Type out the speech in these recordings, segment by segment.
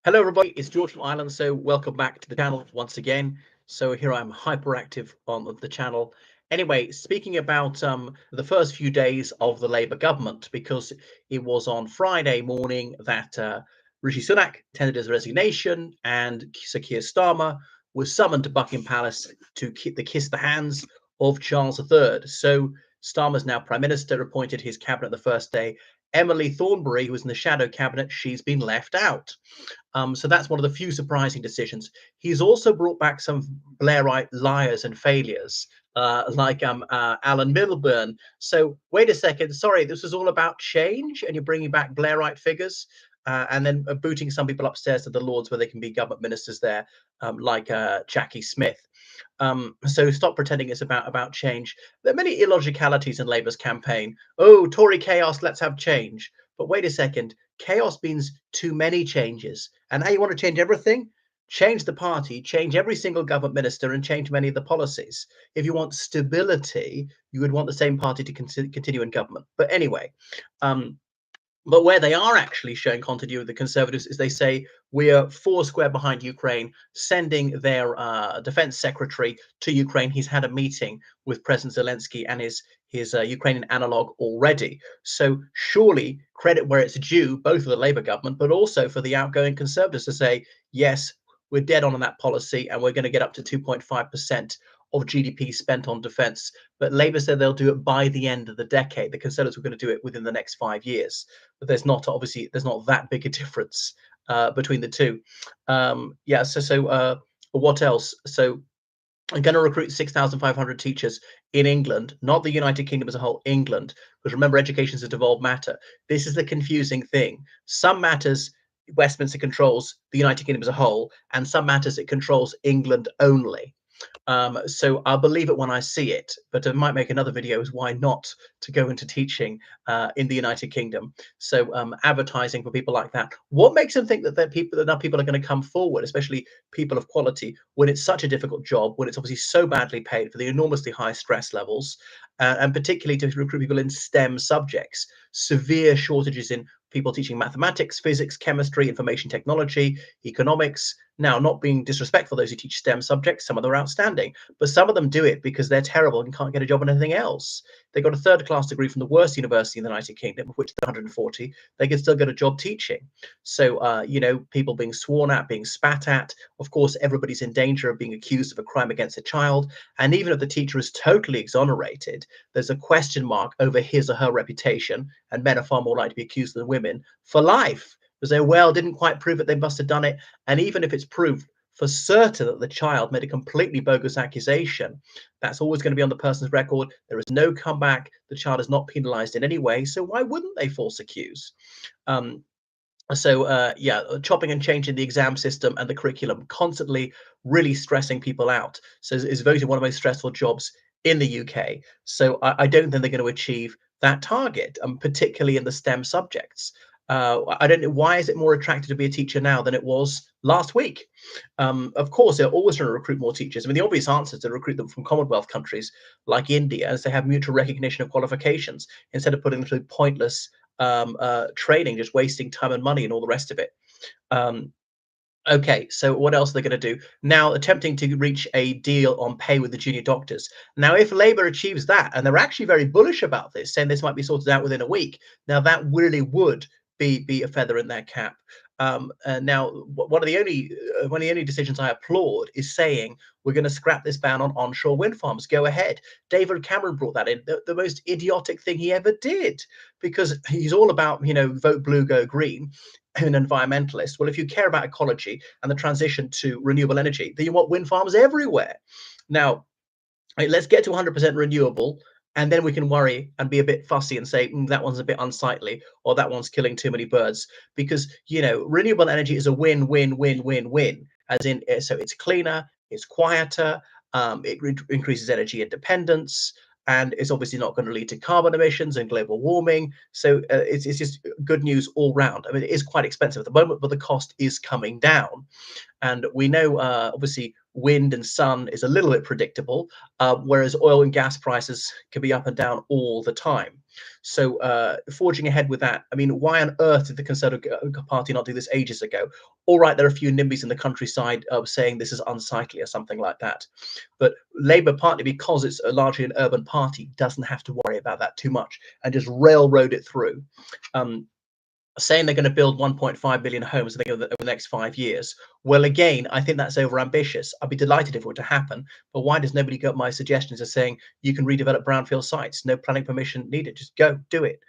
Hello, everybody. It's George from Ireland. So, welcome back to the channel once again. So, here I'm hyperactive on the channel. Anyway, speaking about the first few days of the Labour government, because it was on Friday morning that Rishi Sunak tendered his resignation, and Sir Keir Starmer was summoned to Buckingham Palace to kiss the hands of Charles III. So, Starmer's now Prime Minister, appointed his cabinet the first day. Emily Thornberry, who was in the shadow cabinet, she's been left out. So that's one of the few surprising decisions. He's also brought back some Blairite liars and failures, like Alan Milburn. So wait a second, sorry, this was all about change, and you're bringing back Blairite figures, and then booting some people upstairs to the Lords where they can be government ministers there, like Jackie Smith. So stop pretending it's about change. There are many illogicalities in Labour's campaign. Oh, Tory chaos, let's have change. But wait a second, chaos means too many changes. And now you want to change everything? Change the party, change every single government minister, and change many of the policies. If you want stability, you would want the same party to continue in government. But anyway, but where they are actually showing continuity with the Conservatives is they say we are four square behind Ukraine, sending their defense secretary to Ukraine. He's had a meeting with President Zelensky and his Ukrainian analog already. So surely credit where it's due, both for the Labour government, but also for the outgoing Conservatives to say, yes, we're dead on that policy, and we're going to get up to 2.5% of GDP spent on defense. But Labour said they'll do it by the end of the decade. The Conservatives were going to do it within the next 5 years. But there's not that big a difference between the two. Yeah. So what else? So I'm going to recruit 6,500 teachers in England, not the United Kingdom as a whole, England. Because remember, education is a devolved matter. This is the confusing thing. Some matters Westminster controls the United Kingdom as a whole, and some matters it controls England only. So I'll believe it when I see it, but I might make another video as why not to go into teaching in the United Kingdom. So advertising for people like that. What makes them think that people are going to come forward, especially people of quality, when it's such a difficult job, when it's obviously so badly paid for the enormously high stress levels, and particularly to recruit people in STEM subjects, severe shortages in people teaching mathematics, physics, chemistry, information technology, economics. Now, not being disrespectful, those who teach STEM subjects, some of them are outstanding, but some of them do it because they're terrible and can't get a job in anything else. They got a third-class degree from the worst university in the United Kingdom, of which there are 140. They can still get a job teaching. So, people being sworn at, being spat at. Of course, everybody's in danger of being accused of a crime against a child. And even if the teacher is totally exonerated, there's a question mark over his or her reputation, and men are far more likely to be accused than women for life. Because they, well, didn't quite prove it, they must have done it. And even if it's proved for certain that the child made a completely bogus accusation, that's always going to be on the person's record. There is no comeback. The child is not penalized in any way. So why wouldn't they false accuse? Chopping and changing the exam system and the curriculum, constantly really stressing people out. So it's voted one of the most stressful jobs in the UK. So I don't think they're going to achieve that target, particularly in the STEM subjects. I don't know, why is it more attractive to be a teacher now than it was last week? Of course, they're always trying to recruit more teachers. I mean, the obvious answer is to recruit them from Commonwealth countries like India, as they have mutual recognition of qualifications, instead of putting them through pointless training, just wasting time and money and all the rest of it. Okay, so what else are they going to do? Now, attempting to reach a deal on pay with the junior doctors. Now, if Labour achieves that, and they're actually very bullish about this, saying this might be sorted out within a week, now that really would be a feather in their cap. Now, one of the only decisions I applaud is saying we're going to scrap this ban on onshore wind farms. Go ahead. David Cameron brought that in, the most idiotic thing he ever did, because he's all about, vote blue, go green, an environmentalist. Well, if you care about ecology and the transition to renewable energy, then you want wind farms everywhere. Now, let's get to 100% renewable, and then we can worry and be a bit fussy and say that one's a bit unsightly, or that one's killing too many birds. Because renewable energy is a win-win-win-win-win, as in, so it's cleaner, it's quieter, it increases energy independence, and it's obviously not going to lead to carbon emissions and global warming. So it's just good news all round. I mean, it is quite expensive at the moment, but the cost is coming down. And we know, obviously, wind and sun is a little bit predictable, whereas oil and gas prices can be up and down all the time. So forging ahead with that, I mean, why on earth did the Conservative Party not do this ages ago? All right, there are a few NIMBYs in the countryside saying this is unsightly or something like that. But Labour, partly because it's largely an urban party, doesn't have to worry about that too much and just railroad it through. Saying they're going to build 1.5 million homes over the next 5 years. Well, again, I think that's overambitious. I'd be delighted if it were to happen, but why does nobody get my suggestions of saying you can redevelop brownfield sites, no planning permission needed, just go do it.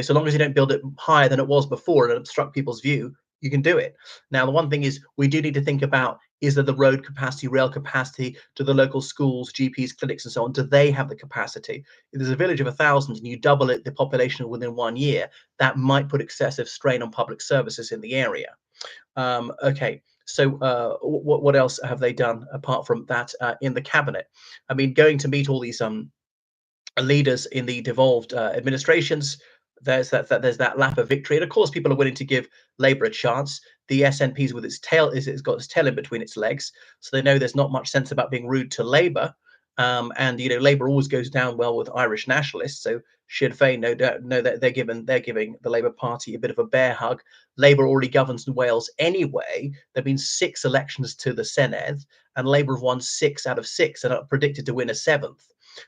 So long as you don't build it higher than it was before and obstruct people's view, you can do it. Now, the one thing is we do need to think about, is there the road capacity, rail capacity, to the local schools, GPs, clinics, and so on? Do they have the capacity? If there's a village of 1,000 and you double it, the population within 1 year, that might put excessive strain on public services in the area. Okay, so what else have they done apart from that in the cabinet? I mean, going to meet all these leaders in the devolved administrations. There's that lap of victory, and of course, people are willing to give Labour a chance. The SNP's with its tail it's got its tail in between its legs, so they know there's not much sense about being rude to Labour. And Labour always goes down well with Irish nationalists, so Sinn Féin no doubt know that they're giving the Labour Party a bit of a bear hug. Labour already governs in Wales anyway. There've been 6 elections to the Senedd, and Labour have won 6 out of 6 and are predicted to win a 7th.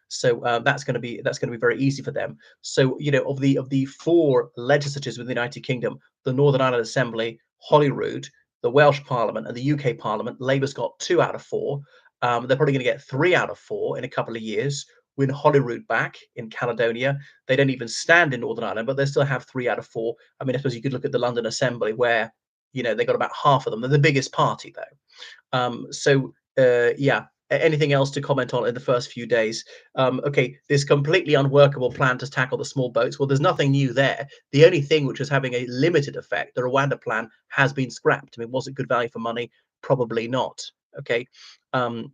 So that's going to be very easy for them. So of the 4 legislatures within the United Kingdom, the Northern Ireland Assembly, Holyrood, the Welsh Parliament, and the UK Parliament, Labour's got 2 out of 4. They're probably going to get 3 out of 4 in a couple of years. Win Holyrood back in Caledonia. They don't even stand in Northern Ireland, but they still have 3 out of 4. I mean, I suppose you could look at the London Assembly, where they got about half of them. They're the biggest party, though. Yeah. Anything else to comment on in the first few days? Okay, this completely unworkable plan to tackle the small boats. Well, there's nothing new there. The only thing which was having a limited effect, the Rwanda plan, has been scrapped. I mean, was it good value for money? Probably not. Okay. What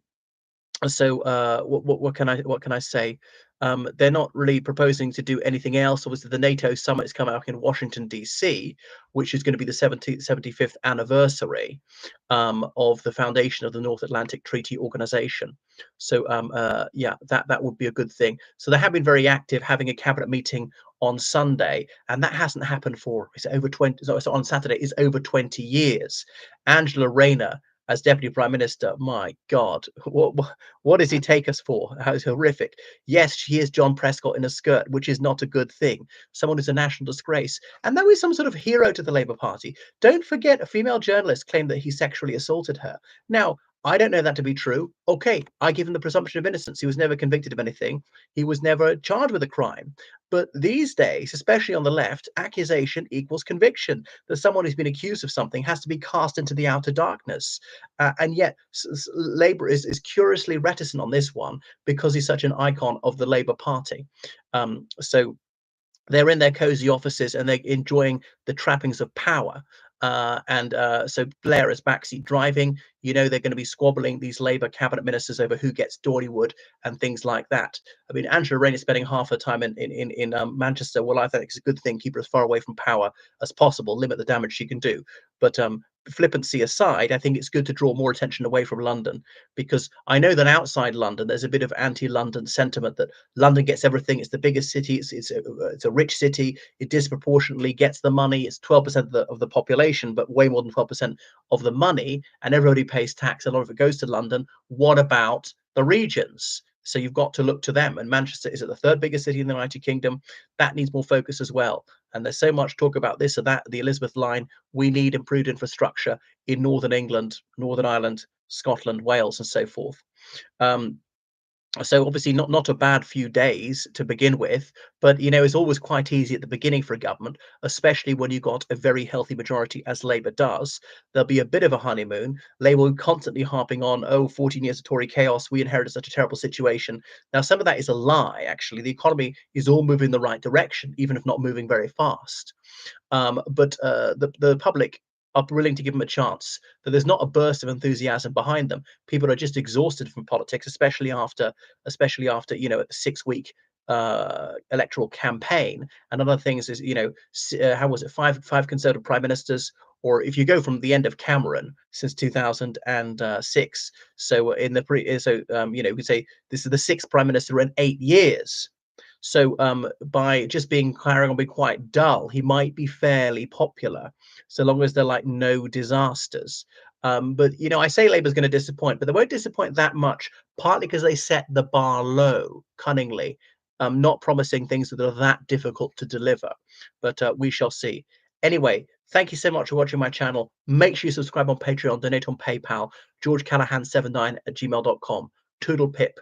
can I say? They're not really proposing to do anything else. Obviously, the NATO summit is coming up in Washington, D.C., which is going to be the 75th anniversary of the foundation of the North Atlantic Treaty Organization. So, yeah, that would be a good thing. So they have been very active, having a cabinet meeting on Sunday, and that hasn't happened for, is it over 20? So on Saturday is over 20 years. Angela Rayner as Deputy Prime Minister, my God, what does he take us for? How horrific. Yes, she is John Prescott in a skirt, which is not a good thing. Someone who's a national disgrace. And though he's some sort of hero to the Labour Party, don't forget a female journalist claimed that he sexually assaulted her. Now, I don't know that to be true. Okay, I give him the presumption of innocence. He was never convicted of anything. He was never charged with a crime. But these days, especially on the left, accusation equals conviction. That someone who's been accused of something has to be cast into the outer darkness. And yet, Labour is curiously reticent on this one because he's such an icon of the Labour Party. So they're in their cozy offices and they're enjoying the trappings of power. So Blair is backseat driving. They're going to be squabbling, these Labour cabinet ministers, over who gets Dorywood and things like that. I mean, Angela Rayner is spending half her time in Manchester. Well, I think it's a good thing. Keep her as far away from power as possible. Limit the damage she can do. But flippancy aside, I think it's good to draw more attention away from London, because I know that outside London there's a bit of anti-London sentiment that London gets everything. It's the biggest city. It's a rich city. It disproportionately gets the money. It's 12% of the population, but way more than 12% of the money, and everybody pays tax. A lot of it goes to London. What about the regions? So you've got to look to them. And Manchester is at the 3rd biggest city in the United Kingdom. That needs more focus as well. And there's so much talk about this or that, the Elizabeth line. We need improved infrastructure in Northern England, Northern Ireland, Scotland, Wales, and so forth. So obviously not a bad few days to begin with, but it's always quite easy at the beginning for a government, especially when you've got a very healthy majority as Labour does. There'll be a bit of a honeymoon. Labour will constantly harping on, 14 years of Tory chaos, we inherited such a terrible situation. Now, some of that is a lie, actually. The economy is all moving in the right direction, even if not moving very fast. But the public are willing to give them a chance, that there's not a burst of enthusiasm behind them. People are just exhausted from politics, especially after a 6-week electoral campaign. And other things is, how was it, five Conservative prime ministers, or if you go from the end of Cameron since 2006, so in the you know, we could say this is the sixth prime minister in 8 years. So by just being carrying on being quite dull, he might be fairly popular, so long as they're like no disasters. But you know, I say Labour's going to disappoint, but they won't disappoint that much, partly because they set the bar low cunningly, not promising things that are that difficult to deliver. But we shall see. Anyway, thank you so much for watching my channel. Make sure you subscribe on Patreon, donate on PayPal, georgecallahan79 at gmail.com. Toodle pip.